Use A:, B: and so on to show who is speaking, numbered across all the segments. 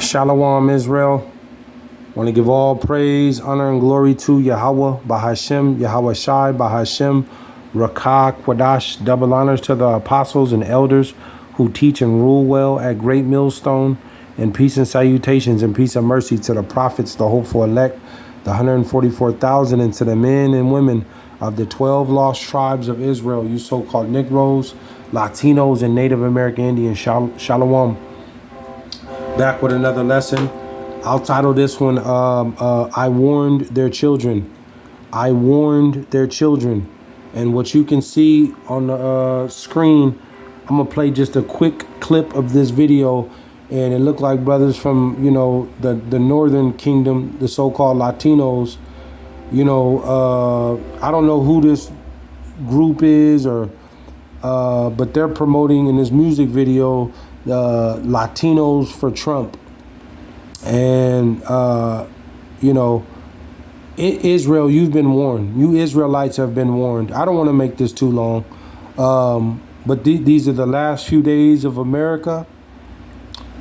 A: Shalom, Israel. Want to give all praise, honor, and glory to Yahawah, BASHAM, YAHAWAHSHI, BASHAM, Rakah, Quadash. Double honors to the apostles and elders who teach and rule well at Great Millstone. And peace and salutations and peace and mercy to the prophets, the hopeful elect, the 144,000, and to the men and women of the 12 lost tribes of Israel, you so-called Negroes, Latinos, and Native American Indians. Shalom. Back with another lesson. I'll title this one, I warned their children. I warned their children. And what you can see on the screen, I'm going to play just a quick clip of this video. And it looked like brothers from, the northern kingdom, the so-called Latinos. I don't know who this group is, but they're promoting in this music video Latinos for Trump. And, Israel, you've been warned. You Israelites have been warned. I don't want to make this too long. But these are the last few days of America.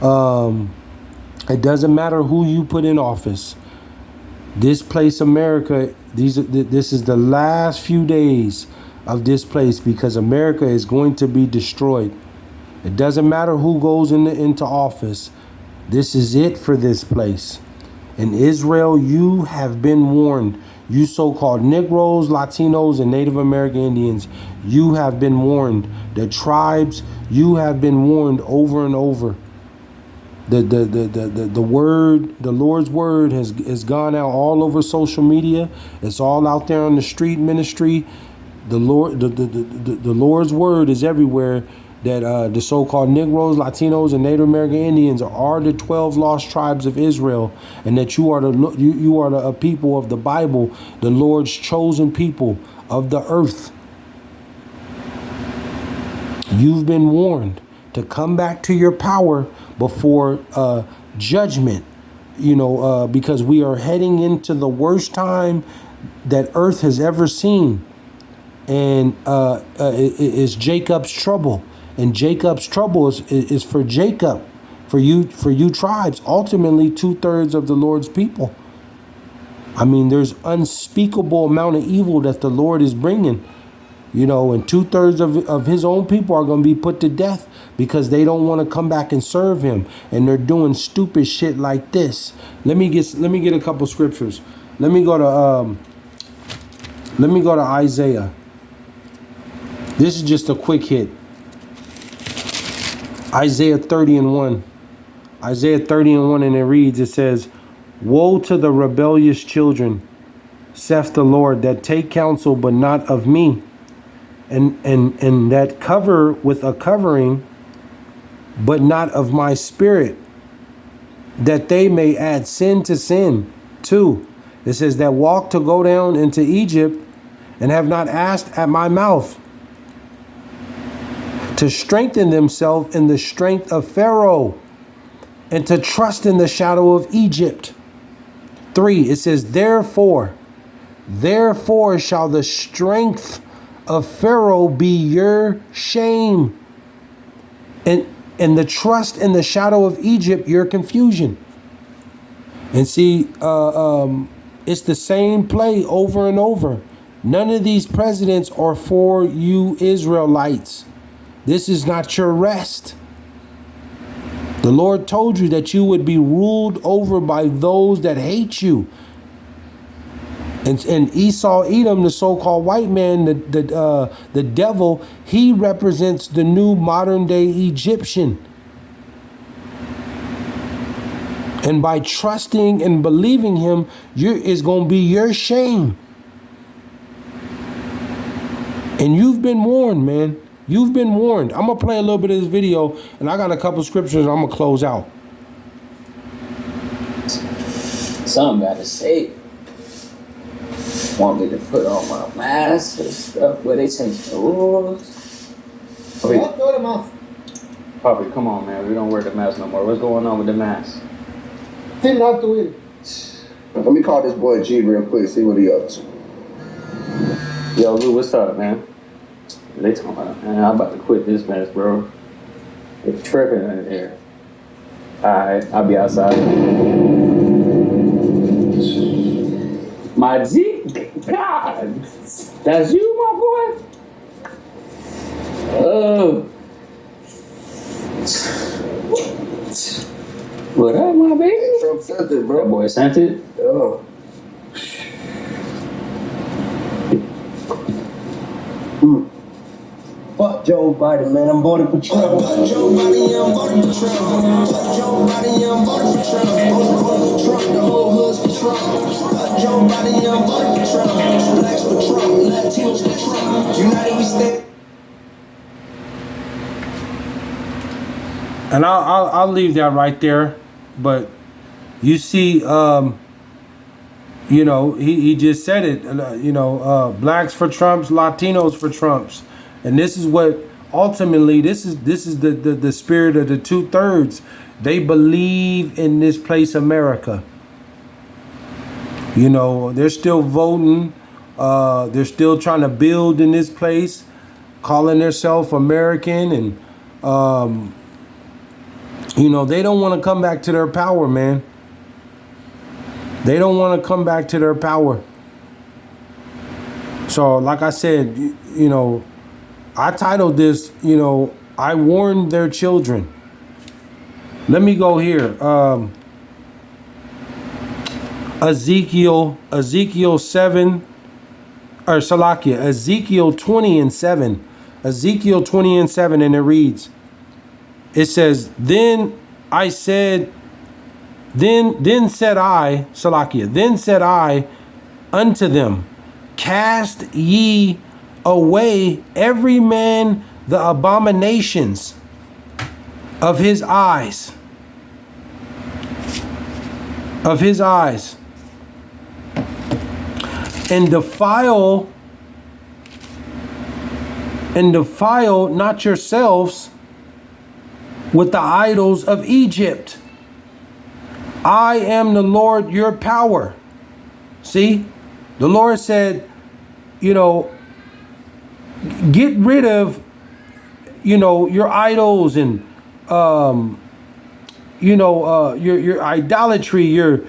A: It doesn't matter who you put in office. This place, America, this is the last few days of this place, because America is going to be destroyed. It doesn't matter who goes into office. This is it for this place. In Israel, you have been warned. You so-called Negroes, Latinos, and Native American Indians, you have been warned. The tribes, you have been warned over and over. The word, the Lord's word has gone out all over social media. It's all out there on the street ministry. The Lord's word is everywhere. That the so-called Negroes, Latinos, and Native American Indians are the 12 lost tribes of Israel, and that you are the people of the Bible, the Lord's chosen people of the earth. You've been warned to come back to your power before judgment, because we are heading into the worst time that earth has ever seen, and it is Jacob's trouble. And Jacob's trouble is for Jacob, for you tribes, ultimately 2/3 of the Lord's people. I mean, there's unspeakable amount of evil that the Lord is bringing, and 2/3 of his own people are going to be put to death because they don't want to come back and serve him. And they're doing stupid shit like this. Let me get a couple scriptures. Let me go to Isaiah. This is just a quick hit. Isaiah 30:1. Isaiah 30:1, and it reads, it says, "Woe to the rebellious children, saith the Lord, that take counsel, but not of me, and that cover with a covering, but not of my spirit, that they may add sin to sin." 2, it says, "That walk to go down into Egypt, and have not asked at my mouth, to strengthen themselves in the strength of Pharaoh, and to trust in the shadow of Egypt." 3, it says, therefore shall the strength of Pharaoh be your shame, and the trust in the shadow of Egypt your confusion. And see, it's the same play over and over. None of these presidents are for you Israelites. This is not your rest. The Lord told you that you would be ruled over by those that hate you. And Esau, Edom, the so-called white man, the devil, he represents the new modern day Egyptian. And by trusting and believing him, is going to be your shame. And you've been warned, man. You've been warned. I'm going to play a little bit of this video, and I got a couple scriptures I'm going to close out.
B: Something got to say. Want me to put on my mask and stuff where they change the rules?
C: Poppy, come on, man. We don't wear the mask no more. What's going on with the mask?
D: Still have to wear it.
E: Let me call this boy G real quick, see what he up to.
C: Yo, Lou, what's up, man? They talking about, man, I'm about to quit this mess, bro. They're tripping in there. Alright, I'll be outside. My G, God, that's you, my boy. What up, my baby?
E: Trump sent it,
C: That
E: bro.
C: boy sent it.
E: Yeah.
F: Fuck Joe Biden, man. I'm voting for Trump. Fuck Joe Biden, I'm voting for Trump. Fuck Joe Biden, I'm voting for Trump. I'm voting for Trump. The whole hood's for Trump. Fuck Joe Biden, I'm voting for Trump. Blacks for Trump. Latinos for Trump. United we stand.
A: And I'll leave that right there. But you see, you know, he just said it. You know, blacks for Trumps, Latinos for Trumps, and this is what ultimately this is the spirit of the 2/3. They believe in this place, America. You know, they're still voting. They're still trying to build in this place, calling themselves American, and you know, they don't want to come back to their power, man. They don't want to come back to their power. So, like I said, you know, I titled this, you know, I warned their children. Let me go here. Ezekiel 7, or Salakia, Ezekiel 20:7. Ezekiel 20:7, and it reads, it says, then said I, Salakia, then said I unto them, cast ye away every man the abominations of his eyes. And defile not yourselves with the idols of Egypt. I am the Lord your power. See, the Lord said, you know, get rid of, you know, your idols and, you know, your idolatry, your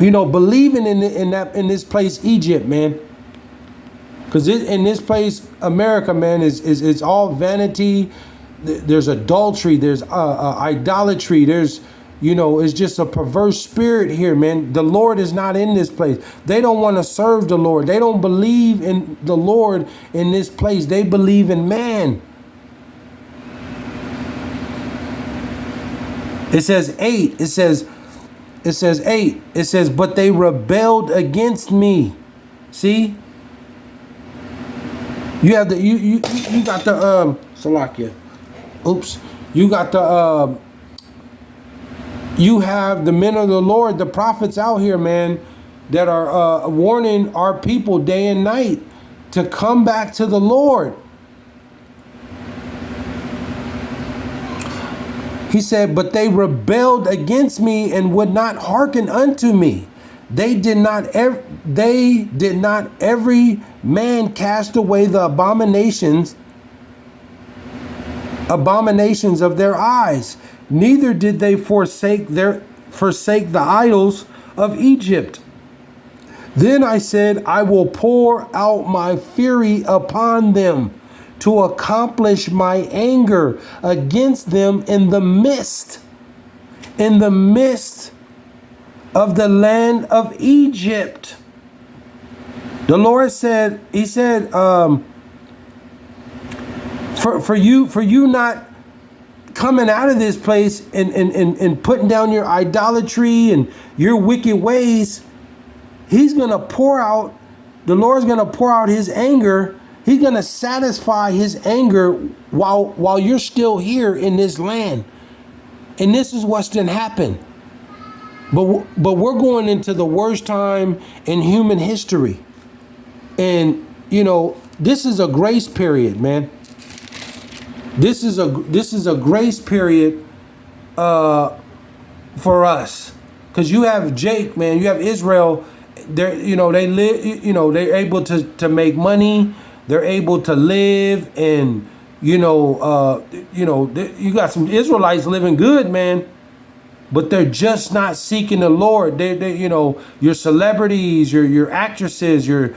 A: you know, believing in this place, Egypt, man. Because in this place, America, man, is all vanity. There's adultery. There's idolatry. There's, you know, it's just a perverse spirit here, man. The Lord is not in this place. They don't want to serve the Lord. They don't believe in the Lord in this place. They believe in man. It says 8. It says 8. It says, but they rebelled against me. See? You have the you got the Salakia. Oops. You got the you have the men of the Lord, the prophets out here, man, that are warning our people day and night to come back to the Lord. He said, but they rebelled against me and would not hearken unto me. They did not every man cast away the abominations of their eyes. Neither did they forsake the idols of Egypt. Then I said, I will pour out my fury upon them to accomplish my anger against them in the midst of the land of Egypt. The Lord said, he said, for you not coming out of this place and putting down your idolatry and your wicked ways, he's going to pour out, the Lord's going to pour out his anger. He's going to satisfy his anger while you're still here in this land. And this is what's going to happen. But we're going into the worst time in human history. And, you know, this is a grace period, man. This is a grace period for us. Because you have Jake, man, you have Israel. They're, you know, they live, you know, they're able to make money. They're able to live and, You got some Israelites living good, man, but they're just not seeking the Lord. They your celebrities, your actresses, your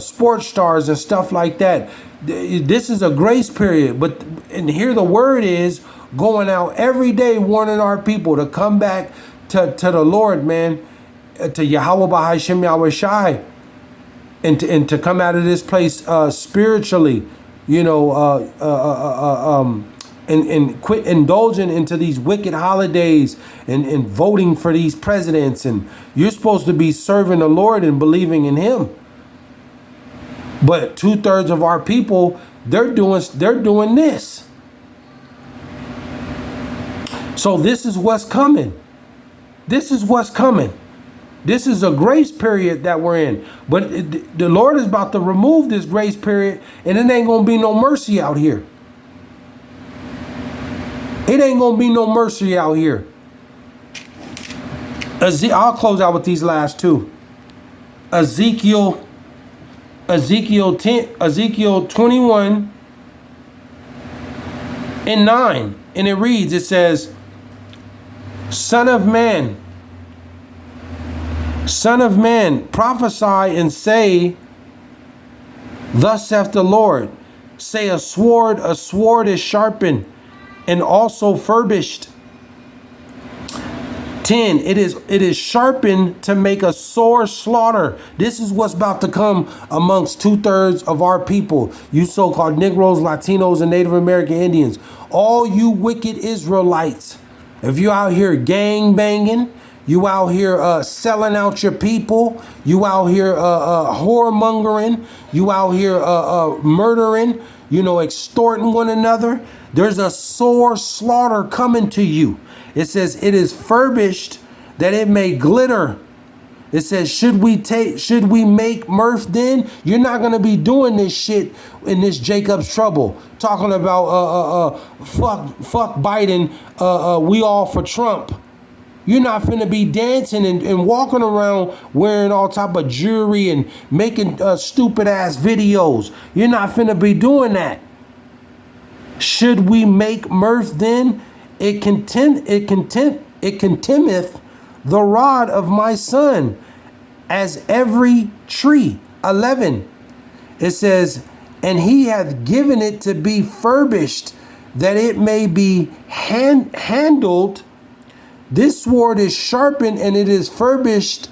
A: sports stars and stuff like that. This is a grace period, and here the word is going out every day warning our people to come back to the Lord, man, to Yahawah BASHAM YAHAWAHSHI, and to come out of this place spiritually, and quit indulging into these wicked holidays and voting for these presidents. And you're supposed to be serving the Lord and believing in Him. But 2/3 of our people, they're doing this. So this is what's coming. This is what's coming. This is a grace period that we're in. But the Lord is about to remove this grace period, and it ain't going to be no mercy out here. It ain't going to be no mercy out here. I'll close out with these last two. Ezekiel 21 and 9. And it reads, it says, Son of man, prophesy and say, Thus saith the Lord, say a sword is sharpened and also furbished. 10, it is sharpened to make a sore slaughter. This is what's about to come amongst 2/3 of our people. You so-called Negroes, Latinos, and Native American Indians. All you wicked Israelites. If you out here gang banging, you out here selling out your people, you out here whoremongering, you out here murdering, extorting one another, there's a sore slaughter coming to you. It says it is furbished that it may glitter. It says, should we make mirth then? You're not going to be doing this shit in this Jacob's trouble. Talking about fuck Biden, we all for Trump. You're not finna be dancing and walking around wearing all type of jewelry and making stupid ass videos. You're not finna be doing that. Should we make mirth then? It contemneth the rod of my son as every tree. 11. It says, and he hath given it to be furbished, that it may be handled. This sword is sharpened and it is furbished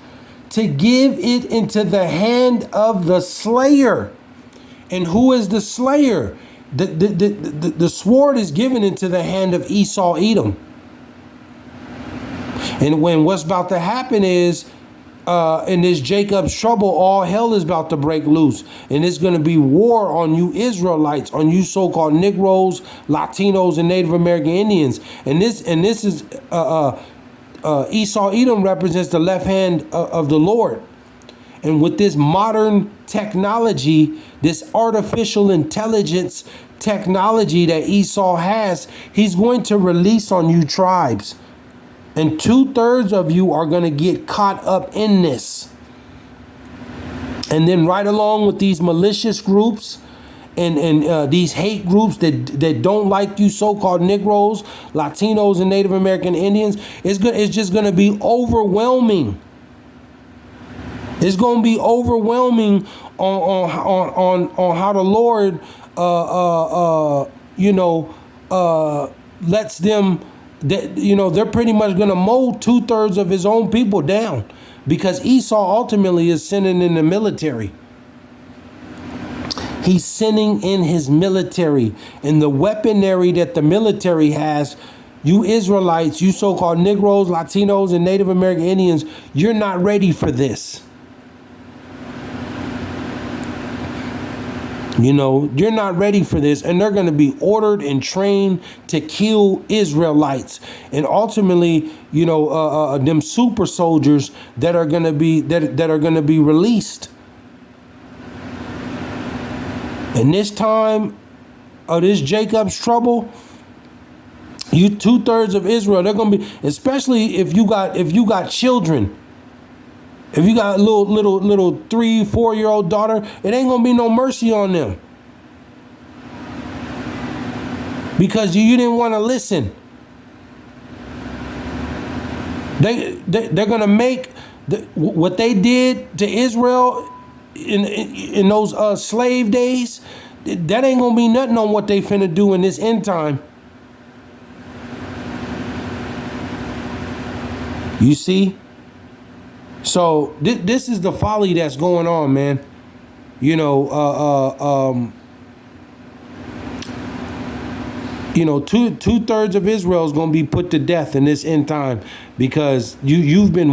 A: to give it into the hand of the slayer. And who is the slayer? The sword is given into the hand of Esau Edom. And when what's about to happen is, in this Jacob's trouble, all hell is about to break loose. And it's going to be war on you Israelites, on you so-called Negroes, Latinos, and Native American Indians. And this is Esau Edom represents the left hand of the Lord. And with this modern technology, this artificial intelligence technology that Esau has, he's going to release on you tribes. And 2/3 of you are going to get caught up in this. And then right along with these malicious groups and these hate groups that don't like you so-called Negroes, Latinos, and Native American Indians, it's just going to be overwhelming. It's going to be overwhelming on how the Lord lets them, they're pretty much going to mow 2/3 of his own people down, because Esau ultimately is sending in the military. He's sending in his military, and the weaponry that the military has, you Israelites, you so-called Negroes, Latinos, and Native American Indians, you're not ready for this. You're not ready for this, and they're going to be ordered and trained to kill Israelites, and ultimately, them super soldiers that are going to be released. And this time of this Jacob's trouble, you 2/3 of Israel, they're going to be, especially if you got children. If you got a little 3-4-year-old daughter, it ain't gonna be no mercy on them. because you didn't want to listen. They're gonna make what they did to Israel in those slave days. That ain't gonna be nothing on what they finna do in this end time. You see? So this is the folly that's going on, man. You know, two-thirds of Israel is going to be put to death in this end time because you've been